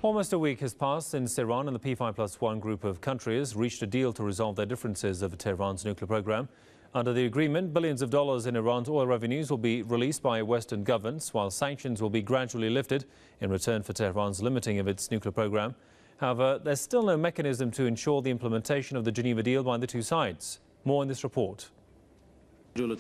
Almost a week has passed since Iran and the P5+1 group of countries reached a deal to resolve their differences over Tehran's nuclear program. Under the agreement, billions of dollars in Iran's oil revenues will be released by Western governments, while sanctions will be gradually lifted in return for Tehran's limiting of its nuclear program. However, there's still no mechanism to ensure the implementation of the Geneva deal by the two sides. More in this report. Iran's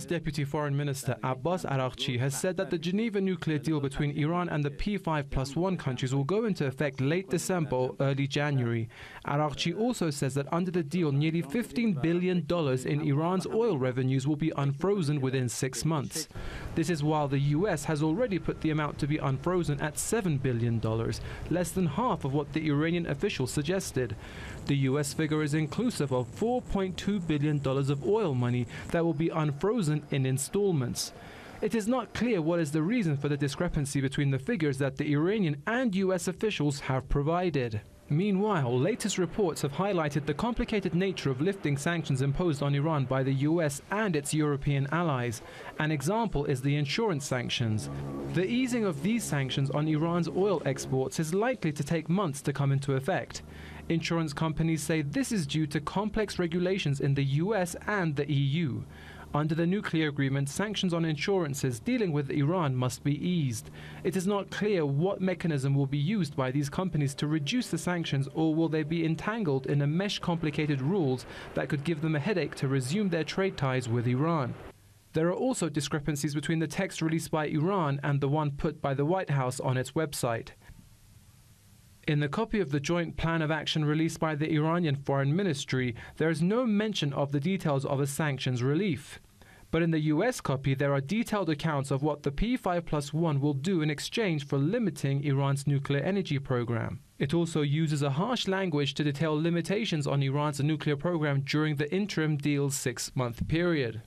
Deputy Foreign Minister Abbas Araghchi has said that the Geneva nuclear deal between Iran and the P5+1 countries will go into effect late December or early January. Araghchi also says that under the deal, nearly $15 billion in Iran's oil revenues will be unfrozen within 6 months. This is while the US has already put the amount to be unfrozen at $7 billion, less than half of what the Iranian officials suggested. The US figure is inclusive of $4.2 billion of oil money that will be unfrozen in installments. It is not clear what is the reason for the discrepancy between the figures that the Iranian and US officials have provided. Meanwhile, latest reports have highlighted the complicated nature of lifting sanctions imposed on Iran by the US and its European allies. An example is the insurance sanctions. The easing of these sanctions on Iran's oil exports is likely to take months to come into effect. Insurance companies say this is due to complex regulations in the US and the EU. Under the nuclear agreement, sanctions on insurances dealing with Iran must be eased. It is not clear what mechanism will be used by these companies to reduce the sanctions, or will they be entangled in a mesh of complicated rules that could give them a headache to resume their trade ties with Iran. There are also discrepancies between the text released by Iran and the one put by the White House on its website. In the copy of the joint plan of action released by the Iranian Foreign Ministry, there is no mention of the details of a sanctions relief. But in the US copy, there are detailed accounts of what the P5+1 will do in exchange for limiting Iran's nuclear energy program. It also uses a harsh language to detail limitations on Iran's nuclear program during the interim deal's 6-month period.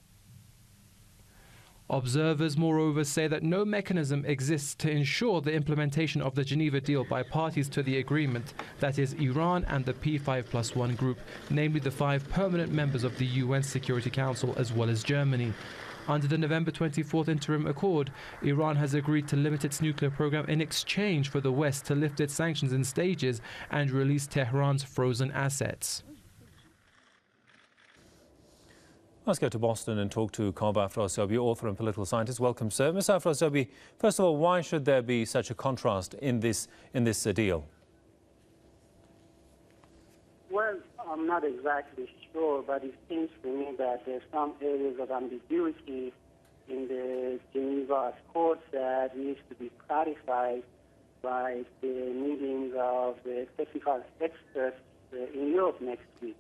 Observers, moreover, say that no mechanism exists to ensure the implementation of the Geneva deal by parties to the agreement, that is, Iran and the P5+1 group, namely the 5 permanent members of the UN Security Council as well as Germany. Under the November 24th interim accord, Iran has agreed to limit its nuclear program in exchange for the West to lift its sanctions in stages and release Tehran's frozen assets. Let's go to Boston and talk to Kaveh Afrasiabi, author and political scientist. Welcome, sir. Ms. Afrasiabi, first of all, why should there be such a contrast in this deal? Well, I'm not exactly sure, but it seems to me that there's some areas of ambiguity in the Geneva Accords that needs to be clarified by the meeting of the technical experts in Europe next week.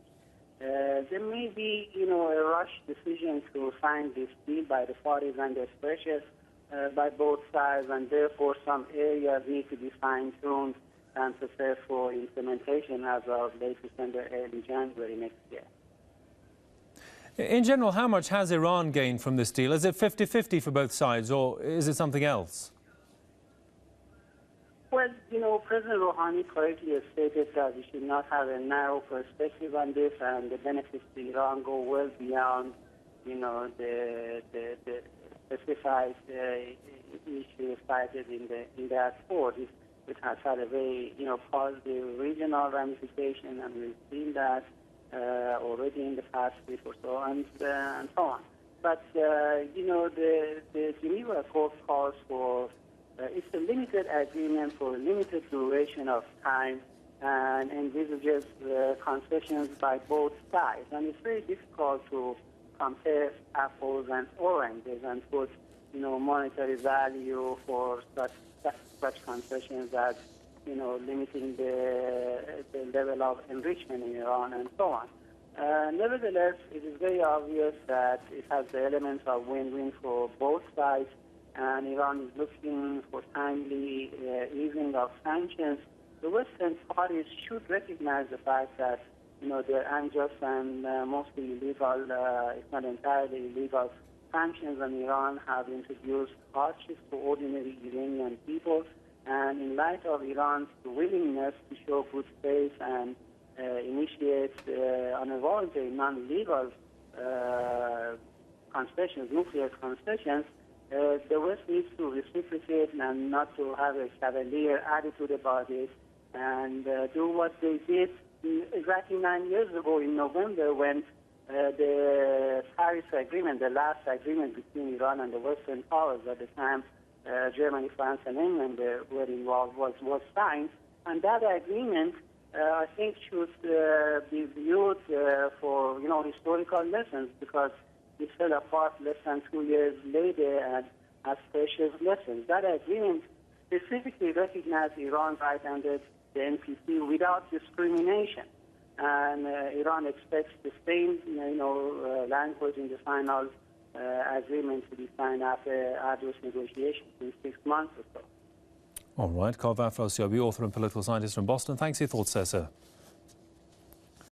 There may be, a rush decision to sign this deal by the parties and there's pressure by both sides, and therefore some areas need to be fine-tuned and prepared for implementation as of late December, early January next year. In general, how much has Iran gained from this deal? Is it 50-50 for both sides, or is it something else? Well, President Rouhani correctly stated that we should not have a narrow perspective on this, and the benefits to Iran go well beyond, the specified issue cited in the accord. It has had a very, positive regional ramification, and we've seen that already in the past week or so, and so on. But, the Geneva Accord calls for it's a limited agreement for a limited duration of time and envisages concessions by both sides. And it's very difficult to compare apples and oranges and put, monetary value for such concessions as, limiting the level of enrichment in Iran and so on. Nevertheless, it is very obvious that it has the elements of win-win for both sides, and Iran is looking for timely easing of sanctions. The Western parties should recognize the fact that, their unjust and mostly illegal, if not entirely illegal, sanctions on Iran have introduced hardships to ordinary Iranian people. And in light of Iran's willingness to show good faith and initiate on a voluntary, non-legal concessions, nuclear concessions, the West needs to reciprocate and not to have a cavalier attitude about it, and do what they did exactly 9 years ago in November when the Paris Agreement, the last agreement between Iran and the Western powers at the time, Germany, France, and England were involved, was signed. And that agreement, I think, should be viewed for historical lessons, because it fell apart less than 2 years later and as precious lessons. That agreement specifically recognized Iran's right under the NPT without discrimination, and Iran expects the same language in the final agreement to be signed after arduous negotiations in 6 months or so. All right, Kaveh Afrasiabi, author and political scientist from Boston. Thanks for your thoughts, sir.